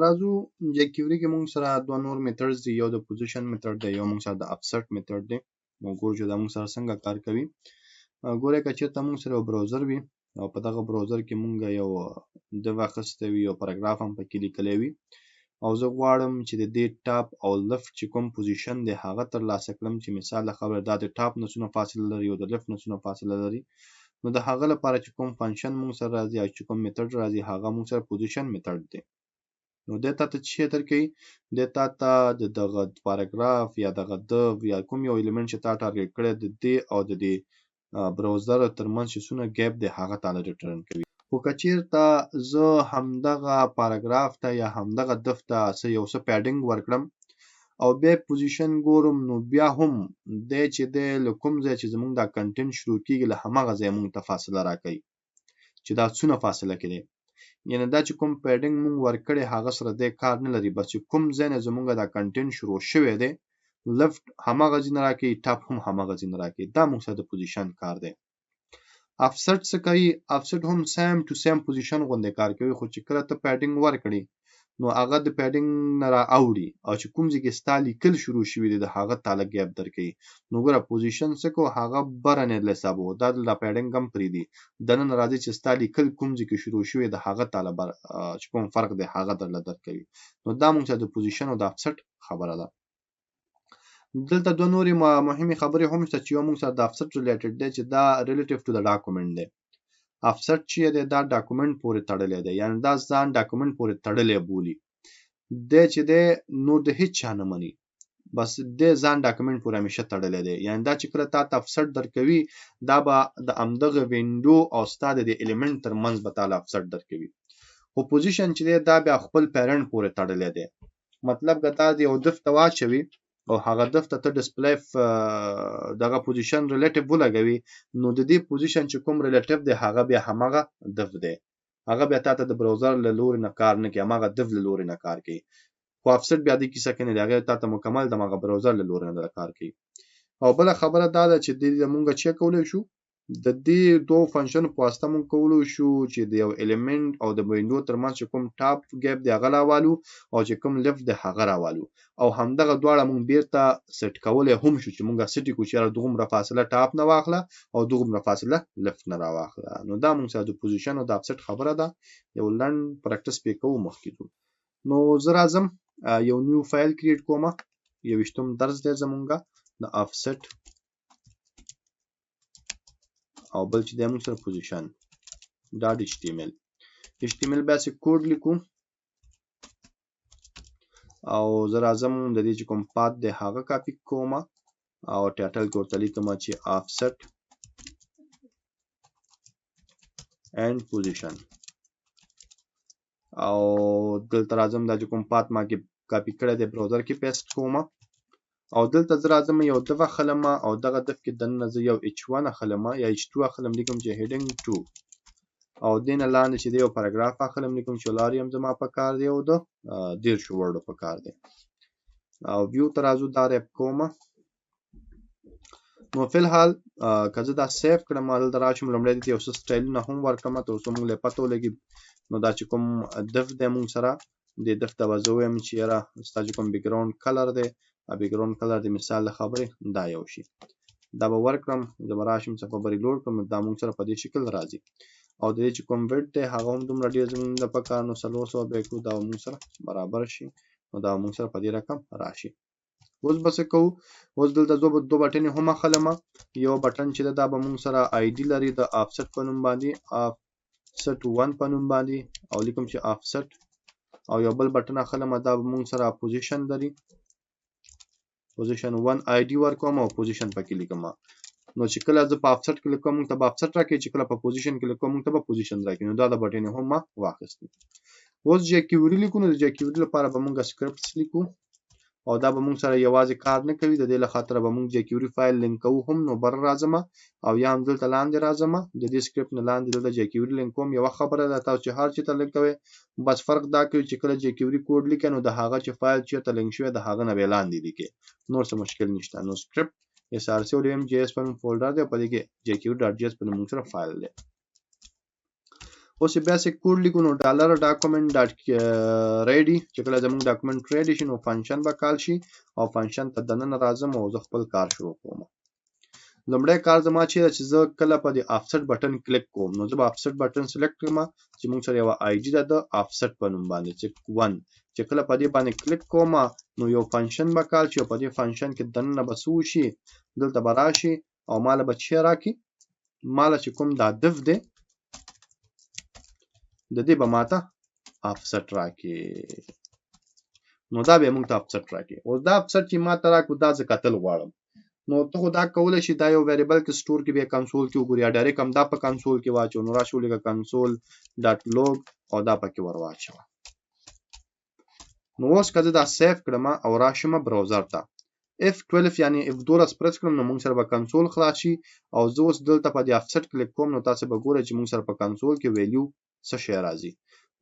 راځو jQuery کې موږ سره دوه نور میتھډز دي، یو د پوزیشن میتھډ دی، یو موږ سره د افسټ میتھډ دی. نو ګورو چې دا موږ سره څنګه کار کوي. ګورئ که چېرته موږ سره یو براوزر وي او په دغه براوزر کې موږ یو div اخیستی وي، یو پاراګراف هم پکې لیکلی وي او زه غواړم چې د دې ټاپ او لفټ چې کوم پوزیشن دی هغه ترلاسه کړم، چې مثال د خبره دا د ټاپ نه څونه فاصله لري او د لفټ نه څونه فاصله لري. نو د هغه لپاره چې کوم فنکشن موږ سره راځي او چې کوم میتھډ راځي هغه موږ سره پوزیشن میتھډ دی. نو دې ته څه شی درکوي؟ دې ته د دغه پاراګراف یا دغه div یا کوم یو الیمنټ چې تا ټارګټ کړی د دې او د دې براوزر ترمنځ چې څونه ګیپ دی هغه تعالی ریټرن کوي. خو که چېرته زه همدغه پاراګراف ته یا همدغه div ته یو څه پیډینګ ورکړم او بیا پوزیشن ګورم، نو بیا هم دی چې دی له کوم ځای چې زموږ دا کنټینټ شروع کیږي له هماغه ځایه موږ ته فاصله راکوي چې دا څونه فاصله کې دی. یعنې دا چې کوم پیډینګ موږ ورکړی هغه سره دی کار نه لري، بس چې کوم ځای نه زموږ دا کنټینټ شروع شوی دی لفټ هماغه ځای نه راکوي، ټاپ هم هماغه ځای نه راکوي. دا موږ سره د پوزیشن کار دی. افسټ څه کوي؟ افسټ هم سیم ټو سیم پوزیشن غوندې کار کوي، خو چې کله ته پیډینګ ورکړي نو هغه د پیډینګ نه را اوړي او چې کوم ځای کې ستا لیکل شروع شوي دي د هغه تعالی ګیپ درکوي. نو ګوره پوزیشن څه کو هغه بره نه حسابو، دا د پیډینګ هم پرېږدي، دننه راځي چې ستا لیکل کوم ځای کې شروع شوي د هغه تعالی چې کوم فرق دی هغه درله درکوي. نو دا موږ ته د پوزیشن او د افسټ خبره ده. دلته دوه نورې مهمې خبرې هم شته چې یو موږ سره د افسټ ریلیټډ دی چې دا ریلیټیو ټو د ډاکومنټ دی. افسټ چې دی دا ډاکومنټ پورې تړلی دی، یعنې دا ځان ډاکومنټ پورې تړلی بولي. دی چې دی نور د هیڅ چا نه مني، بس دی ځان ډاکومنټ پورې همیشه تړلی دی. یعنې دا چې کله تا ته افسټ درکوي دا به د همدغه وینډو او ستا د دې الیمنټ ترمنځ به تعالی افسټ درکوي. خو پوزیشن چې دی دا بیا خپل پیرنټ پورې تړلی دی. مطلب که تا د یو div ته واچوي او هغه div ته ډسپلی دغه پوزیشن ریلیټیو ولګوي، نو د دې پوزیشن چې کوم ریلیټیو دی هغه بیا هماغه div دی، هغه بیا تا ته د براوزر له لوري نه کار نه کوي، هماغه div له لوري نه کار کوي. خو افسټ بیا دې کیسه کې نه دی، هغه تا ته مکمل د هغه براوزر له لوري نه کار کوي. او بله خبره دا ده چې دې موږ چې کولی شو د دې دوه فنکشن په واسطه موږ کولی شو چې د یو الیمنټ او د وینډو ترمنځ چې کوم ټاپ ګیپ دی هغه راوالو او چې کوم لفټ دی هغه راوالو، او همدغه دواړه موږ بیرته سیټ کولی هم شو چې موږ سیټ کړو چې دغومره فاصله ټاپ نه واخله او دغومره فاصله لفټ نه راواخله. نو دا موږ سره د پوزیشن او د افسټ خبره ده. یو لنډ پریکټس پې کوو مخکې ځو. نو زه راځم یو نیو فایل کریټ کوم، 21م درس دی زمونږه د افسټ، او بل چې دی موږ سره پوزیشن ډاټ HTML بیا چې کوډ لیکو او زه راځم د دې چې کوم پات دی هغه کاپی کوم او ټایټل کې ورته لیکم چې افسټ اینڈ پوزیشن، او دلته راځم دا چې کوم پات ما کې کاپی کړی دی براوزر کې پیسټ کوم او دلته زه راځم یو div اخلم او دغه div کې دننه زه یو h1 اخلم یا h2 اخلم، لیکم چې heading 2 او دې نه لاندې چې دی یو پاراګراف اخلم، لیکم چې لاریم زما په کار دی او د 13 ورډو په کار دی. او ویو ته راځو دا ریپ کوم. نو فی الحال که زه دا سیف کړم دلته راشم لومړی دې یو څه سټایلونه هم ورکړم تر څو موږ له پته ولګي. نو دا چې کوم div دی موږ سره دې div ته به زه ووایم چې یاره ستا چې کوم بیکګراوند کلر دی، بیکګراوند کلر د مثال د خبرې دا یو شي، دا به ورکړم. زه به راشم څه خبرې لوډ کړم، دا موږ سره په دې شکل راځي. او د دې چې کوم ویډ دی هغه هم دومره ډېر زموږ د پکار نو 400 به کړو، دا موږ سره برابر شي، نو دا موږ سره په دې رقم راشي. اوس به څه کوو؟ اوس دلته دوه بټنې هم اخلم، یو بټن چې دا به موږ سره آی ډي لري د افسټ په نوم باندې، افسټ 1 په نوم باندې، او لیکم چې افسټ، او یو بل بټن اخلم دا به موږ سره پوزیشن لري، پوزیشن 1 آی ډي ورکوم او پوزیشن پکې لیکم. نو چې کله زه په افسټ کې لیکم موږ ته به افسټ راکړي، چې کله په پوزیشن کې لیکم موږ ته به پوزیشن راکړي. نو دا د بټنې هم ما واخیستې. اوس jQuery لیکو، نو د jQuery لپاره به موږ سکرپټس لیکو او دا به موږ سره یوازې کار نه کوي، د دې له خاطره به موږ jQuery فایل لینک کوو هم. نو بر راځم او یا هم دلته لاندې راځم، د دې سکرپټ نه لاندې دلته jQuery لینک کوم. یوه خبره ده تاسو چې هر چېرته لینک کوئ بس فرق دا کوي چې کله jQuery کوډ لیکئ نو د هغه چې فایل چېرته لینک شوی د هغه نه به لاندې لیکئ، نور څه مشکل نشته. نو سکرپټ src.js په نوم فولډر دی او په دې کې jQuery.js په نوم موږ سره فایل دی. اوس بیا سه کوډ لیکو نو ډالر ډاکومنت ډاټ ریډي چې کله زموږ ډاکومنت ریډي شي نو فنکشن به کال شي او فنکشن ته دننه راځم او زه خپل کار شروع کوم. لومړی کار زما چې زه کله په دې افسټ بټن کلیک کوم نو زه به افسټ بټن سلیکټ کړم چې موږ سره یو آی ډي ده د افسټ په نوم باندې چې 1 چې کله په دې باندې کلیک کوم نو یو فنکشن به کال شي او په دې فنکشن کې دننه به څه وشي دلته به راشي او ماله به څه راکړي ماله چې کوم دا دف دی د دې به ماته افسټ راکړي نو دا به موږ ته افسټ راکړي او دا افسټ چې ماته راکړو دا زه کتل غواړم نو ته خو دا کولای شي دا یو ویریبل کې سٹور کې به کنسول کې وګوري یا ډایرکټ هم دا په کنسول کې واچو نو راشو لګه کنسول ډاټ لوګ او دا پکې ور واچو نو اوس کله دا سیف کړم او راشم براوزر ته F12 یعنی F12 پرس کړم نو موږ سره به کنسول خلاص شي او زه اوس دلته په دې افسټ کلیک کوم نو تاسو به ګورئ چې موږ سره په کنسول کې ویلیو څه شی راځي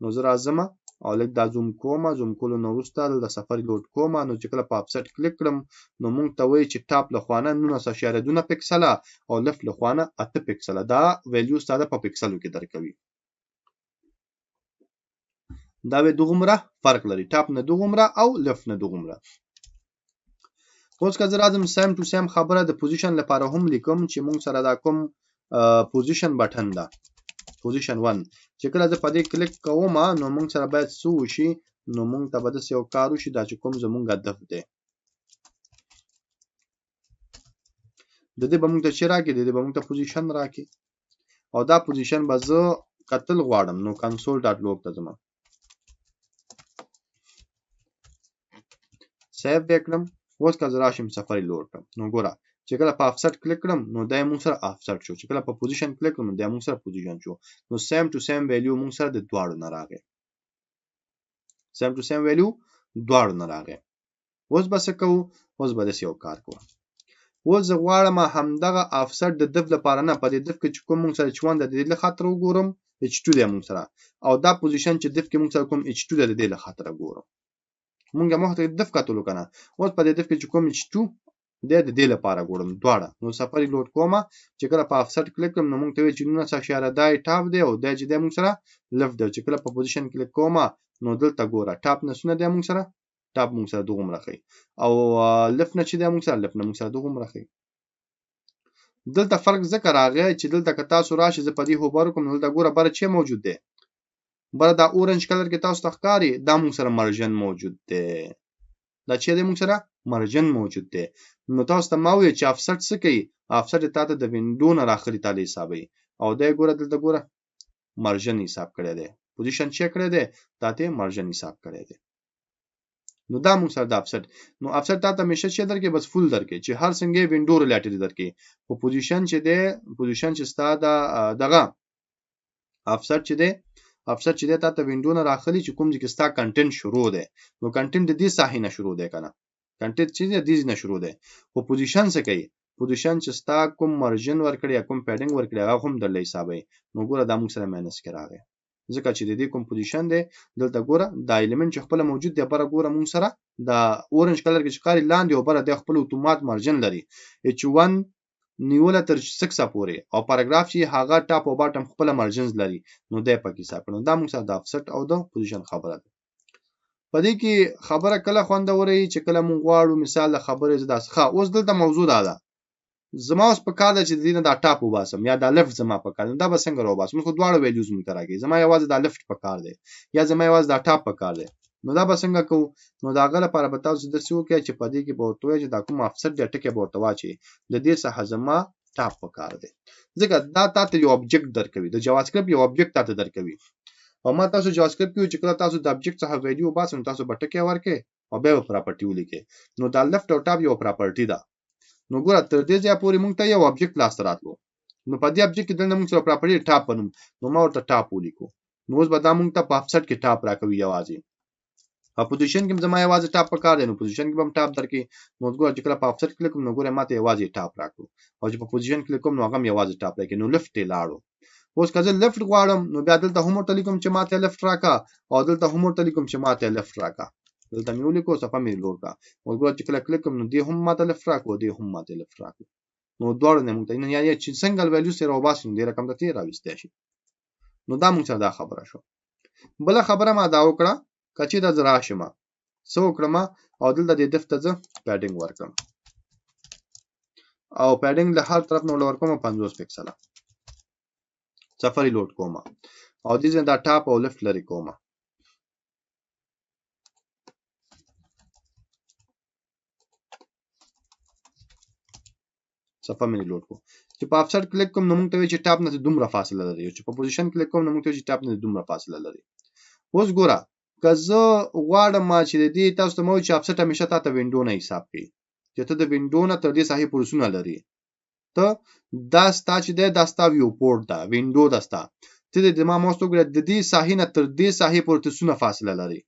نو زه راځم او لږ دا زوم کوم زوم کولو نو وروسته د سفر لوډ کوم نو چې کله په افسټ کلیک کړم نو موږ ته وایي چې ټاپ له خوانه 19.2 پکسله او لفت له خوانه 8 پکسله دا ویلیو ستاسو په پکسلو کې درکوي دا به دوغمره فرق لري ټاپ نه دوغمره او لفت نه دوغمره اوس که زه راځم سیم ټو سیم خبره د پوزیشن لپاره هم لیکم چې موږ سره دا کوم پوزیشن بټن ده پوزیشن 1 چې کله زه په دې کلیک کوم نو موږ سره باید څه وشي نو موږ ته به داسې یو کار وشي دا چې کوم زموږ هدف دی د دې به موږ ته چې راکړي د دې به موږ ته پوزیشن راکړي او دا پوزیشن به زه کتل غواړم نو کنسول ډاټ لوګ ته ځم سیو وکړم اوس که زه راشم سفاري لوډ کړم نو ګوره چې کله په افسټ کلیک کړم نو دا موږ سره افسټ شو چې کله په پوزیشن کلیک کړم نو دا موږ سره پوزیشن شو نو سیم ټو سیم ویلیو موږ سره د دواړو نه راغی سیم ټو سیم ویلیو دواړو نه راغی اوس به څه کوو اوس به داسې یو کار کوو اوس زه غواړم همدغه افسټ د دف لپاره نه په دې دف کې چې کوم موږ سره H1 د دې له خاطر وګورم H2 دی موږ سره او دا پوزیشن چې دف کې موږ سره کوم H2 د دې له خاطر وګورم مونږه مخته دف کتلو کنه اوس په دې دف کې چې کوم H2 د دې لپاره ګورم دواړه نو سفاري لوډ کوم چې کله په افسټ کلیک کوم نو مونږ ته وی چې 9.2 ټاپ دی او دا چې د مونږ سره لفت دی چې کله په پوزیشن کلیک کوم نو دلته ګوره ټاپ نسونه دی مونږ سره ټاپ مونږ سره دغه مرخي او لفت نه چې دی مونږ سره لفت نه مونږ سره دغه مرخي دلته فرق ذکر راغی چې دلته که تاسو راشي زه په دې هوبر کوم دلته ګوره بر چې موجود دی بر دا اورنج کلر کې تاسو تخکاری دا مونږ سره مرجن موجود دی دا چې د مونږ سره مرجن موجود دی نو تاسو ته ما وی چې افسټ څه کوي افسټ ته د وینډو نه راخلي تعالی حسابي او دا ګوره دلته ګوره مرجن حساب کړی دی پوزیشن چک کړی دی ته مرجن حساب کړی دی نو دا مونږ سره د افسټ نو افسټ ته همیشه چې درکې بس فول درکې چې هر څنګه وینډو ریلیټډ درکې په پوزیشن چې دی پوزیشن چې ستا دغه افسټ چې دی افسر چې دا ته وینډو نه راخلي چې کوم چې ستا کنټینټ شروع دی نو کنټینټ د دې ساحې نه شروع دی کنه کنټینټ چې د دې نه شروع دی په پوزیشن څه کوي پوزیشن چې ستا کوم مرجن ورکړي یا کوم پیډینګ ورکړي هغه هم درلې حسابي نو ګوره دا موږ سره ماینس کراغه ځکه چې د دې کوم پوزیشن دی دلته ګوره دا الیمنت چې خپل موجود دی بره ګوره موږ سره دا اورنج کلر کې ښکاری لاندې او بره د خپل اتومات مرجن لري H1 نیوله تر 6 پورې او پاراګراف چې هغه ټاپ او باټم خپل مرجنز لري نو د پکې حساب کړو دا موږ سره د افسټ او د پوزیشن خبره ده پدې کې خبره کله خوندوري چې کله موږ غواړو مثال خبره زده ښه اوس دلته موضوع ده زما اوس په کار ده چې دینه دا ټاپ وباسم یا دا لفت زما په کار دا به څنګه وباسم خو دواړه ویلیوز مونږ راګي زما یوازې دا لفت په کار دی یا زما یوازې دا ټاپ په کار دی نو دا به څنګه کوو نو دا غل لپاره به تاسو د سیو کې چې پدې کې بورتوي چې دا کوم افسر د ټکي بورتوا چې د دې څخه زما ټاپ په کار دی ځکه دا تاسو یو ابجیکټ درکوي د جاوا اسکرپټ یو ابجیکټ تاسو درکوي او ما تاسو جاوا اسکرپټ کې چې کله تاسو د ابجیکټ څخه ویلیو باسم تاسو به ټکي ورکې او به پراپرټي ولیکې نو دا لفت او ټاپ یو پراپرټي ده نو ګوره تر دې ځای پورې مونږ ته یو ابجیکټ لاس راتلو نو په دې ابجیکټ کې دنه مونږ سره پراپرټي ټاپ پنوم نو ما ورته ټاپ ولیکو نو اوس به دا مونږ ته په افسټ کې ټاپ راکوي یوازې په پوزیشن کې زما یوازې ټاپ په کار دی نو پوزیشن کې هم ټاپ درکې نو ګوره چې کله په افسټ کلیک کوم نو ګوره ماته یوازې ټاپ راکړو او چې په پوزیشن کلیک کوم نو هغه یوازې ټاپ راکې نو لفت ته لاړو اوس کله لفت غواړم نو بیا دلته هم ورته لیکم چې ماته لفت راکا او دلته هم ورته لیکم چې ماته لفت راکا دلته مې ولیکو صفه مې لوړ کا او ګوره چې کله کلیک کوم نو دې هم ماته لفت راکو دې هم ماته لفت راکو نو دواړو نه مونږ ته یعنی چې سنگل ویلیو سره وباسم دې رقم ته راوستي شي نو دا موږ سره دا خبره شو. بل خبره ما دا وکړه کچې د زرا شمه سو وکړم او دلته د دفتر ز پیډینګ ورکړم او پیډینګ له هر طرف نو لور کوم 50 پکسله سفری لوډ کوم او دې دا ټاپ او لیفت لري کوم. صفه مې لوډ کو چې په افسر کلیک کوم نو موږ ته وی چې ټاپ نه دومره فاصله لري چې په پوزیشن کلیک کوم نو موږ ته چې ټاپ نه دومره فاصله لري. اوس ګوره که زه غواړم ما چې دې تاسو ته مو چې افسر همیشه تاسو وینډو نه حساب کوي چې ته د وینډو نه تر دې صحیح پروسونه لري ته دا ستا چې دا ستا ویو پورت دا وینډو دا ستا ته د ما موږ ته ګوره د دې صحیح نه تر دې صحیح پروسونه فاصله لري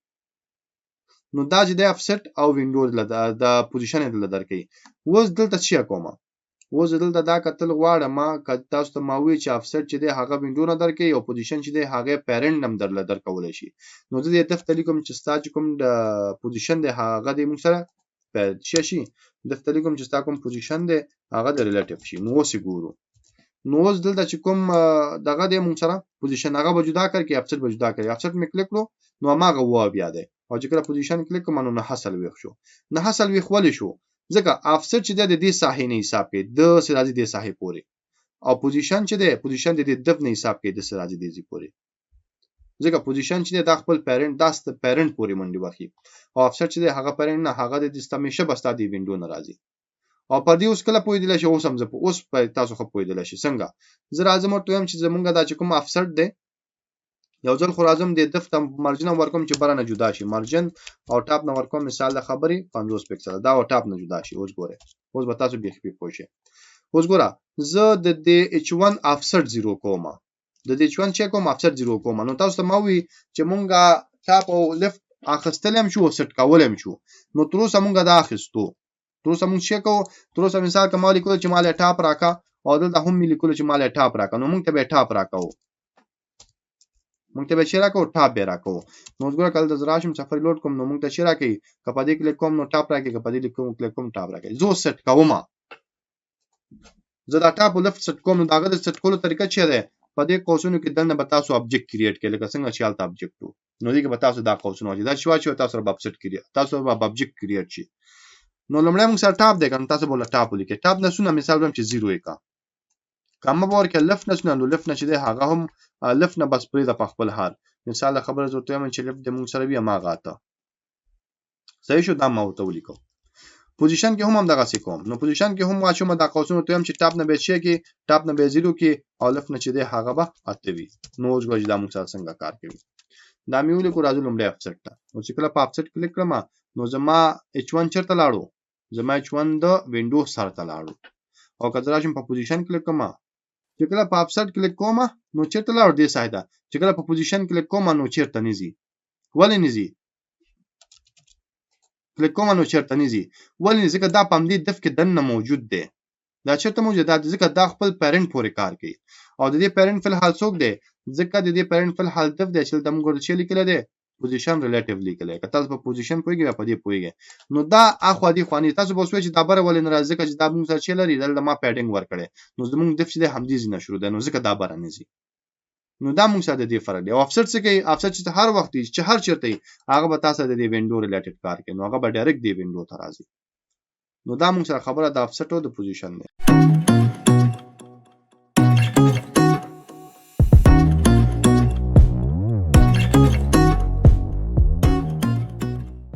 نو دا چې د افسر او وینډو د پوزیشن د درکې. اوس دلته څه کومه اوس دلته دا کتل غواړم ما تاسو ته ما وی چې افسر چې د هغه وینډو نه درکې او پوزیشن چې د هغه پیرنټ نم درکول شي نو د دې دفتر کوم چې ستا کوم د پوزیشن د هغه د موږ سره شي دفتر کوم چې ستا کوم پوزیشن د هغه د ریلیټیو شي نو اوس ګورو نو اوس دلته چې کوم دغه د موږ سره پوزیشن هغه وجودا کړ کې افسر وجودا کړ افسر مې کلیک کړو نو ماغه و بیا ده او چې کله پوزیشن کلیک کوم نو نه حاصل ویښ شو نه حاصل ویښ ولې شو ځکه افسر چې د دې ساحې نه حساب کوي د سرازي د ساحې پوري او پوزیشن چې د پوزیشن د دف نه حساب کوي د سرازي د زی پوري ځکه پوزیشن چې د خپل پیرنټ داست پیرنټ پوري منډي واخی او افسر چې د هغه پیرنټ نه هغه د استمیشه بستا دی وینډو ناراضي او پر دې اوس کله پویدل شي اوس هم زه اوس په تاسو خو پویدل شي څنګه زه راځم ورته هم چې زمونږ دا چې کوم افسر دی یو ځل خو راځم د دفتر مارجن ورکوم چې برانه جدا شي مارجن او ټاپ نه ورکوم مثال د خبري 50 پکسل دا او ټاپ نه جدا شي. اوس ګوره اوس به تاسو بیا خپل پوښی اوس ګوره زه د h1 افسر 0 کوم د دې h1 چې کوم افسر 0 کوم نو تاسو ته ماوي چې مونږه ټاپ او لیفت اخستلم شو سټ کولم شو نو تر اوسه مونږه دا اخستو تر اوسه مونږ چې کو تر اوسه مثال کمالي کول چې مال ټاپ راکا او دلته هم ملي کول چې مال ټاپ راکا نو مونږ ته به ټاپ راکاو مونږ ته به چې راکاو ټاپ به راکاو نو وګوره کله د زراشم سفر لوډ کوم نو مونږ ته چې راکې کپدې کلیک کوم نو ټاپ راکې کپدې کلیک کوم ټاپ راکې زو سټ کوم زه دا ټاپ لفت سټ کوم نو داغه د سټ کولو طریقه چی ده په دې قوسونو کې دنه به تاسو ابجیکټ کریټ کړئ لکه څنګه چې حالت ابجیکټ نو دې کې به تاسو دا قوسونه وځي دا شوا چې تاسو رب سټ کړئ تاسو به ابجیکټ کریټ شي نو لمړی موږ سره ټاپ دی کنه تاسو بوله ټاپ ولیکئ ټاپ نه سونه مثال وم چې 0 کا کومه باور کې لفت نه سونه نو لفت نه چې ده هغه هم لفت نه بس پرې د خپل حال مثال خبره زه ته چې لفت د موږ سره بیا ما غاته صحیح شو دا ما وته ولیکو پوزیشن کې هم دغه څه کوم نو پوزیشن کې هم واچوم دا قوسونه ته هم چې ټاپ نه به شي کې ټاپ نه به 0 کې او لفت نه چې ده هغه به اتوي نو اوس غوښ دا موږ سره څنګه کار کوي دا میول کو راځو لمړی افسټ ته نو چې کله په افسټ کلیک کړم نو زما h1 چرته لاړو زما h1 د وینډو سره ته لاړو او کله راشم په پوزیشن کلیک کوم چې کله په افسټ کلیک کوم نو چرته لاړو دې سایده چې کله په پوزیشن کلیک کوم نو چرته نيزي ولې نيزي کلیک کوم نو چرته نيزي ولې ځکه دا پم دې دف کې دنه موجود دی دا چرته موجود دی ځکه دا خپل پیرنټ پورې کار کوي او د دې پیرنټ فل حال څوک دی ځکه د دې پیرنټ فل حال دف دی چې د موږ ورته لیکل دی پوزیشن ریلیټیولی کله که تاسو په پوزیشن پويږئ په دې پويږئ نو دا اخو دې خواني تاسو به سوچ دا بره ولې ناراضه چې دا موږ سره چلري دلته ما پیډینګ ور کړي نو زموږ دف چې همدې نه شروع ده نو ځکه دا بره نزي نو دا موږ سره د دې فرق دی او افسر څه کوي افسر چې هر وخت چې هر چیرته هغه به تاسو د دې وینډو ریلیټډ کار کوي نو هغه به ډایرکټ دی وینډو ته راځي نو دا موږ سره خبره د افسر او د پوزیشن دی